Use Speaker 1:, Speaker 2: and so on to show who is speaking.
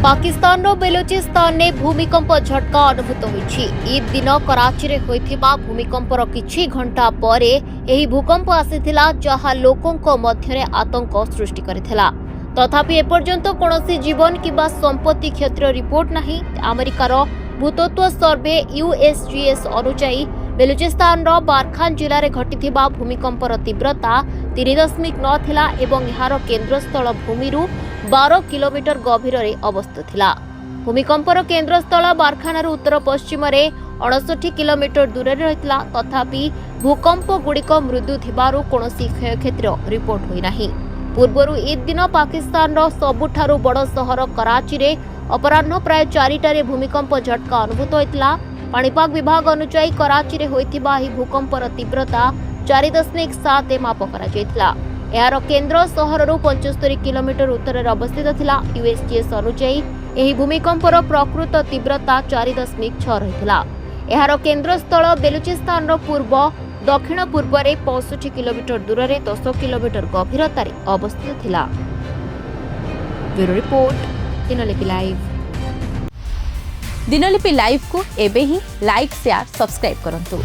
Speaker 1: पाकिस्तान बेलुचिस्तान में भूमिकंप झटका अनुभूत होइछि। ईद दिन कराची रे होइथिबा भूमिकंपर किछि घंटा परे एही भूकंप आसीथिला जहा लोकंक मध्यरे आतंक सृष्टि करिथिला। तथापि एपर्यंत कोनोसी जीवन किबा संपत्ति क्षतिर रिपोर्ट नाही। अमेरिकार भूतत्व सर्वे USGS अनुसार बेलुचिस्तान बारखान जिले में घटिथिबा भूमिकंपर तीव्रता 3.9 थिला एवं यार केन्द्रस्थल भूमि 12 किलोमीटर गभीर अवस्थित थिला। भूमिकंपर केन्द्रस्थल बारखानार उत्तर पश्चिम 69 किलोमीटर दूर रहितला। तथापि भूकंप गुड़िक मृदु थिबारु कोनोसी क्षयक्षतिर रिपोर्ट होई नाही। पूर्वरु ईद दिन पाकिस्तान सबुठारु बड़ सहर कराची रे अपराह्न प्राय 4टारे भूमिकंप झटका अनुभूत होइतला। पाणीपाग विभाग अनुसार कराची रे होइथिबा एही भूकंपर तीव्रता 4.7 माप करा जायतिला। यार केन्द्र सहररु 75 किलोमीटर उत्तर अवस्थित थिला। USGS अनुसार एही भूमिकंपर प्रकृत तीव्रता 4.6 रहितला। यार केन्द्रस्थल बेलुचिस्तान पूर्व दक्षिण पूर्व 65 किलोमीटर दूर 10 किलोमीटर गभीरतार अवस्थित थिला। Bureau report Dinalipi live.
Speaker 2: Dinalipi live को एबे ही लाइक शेयर सब्सक्राइब करंतु।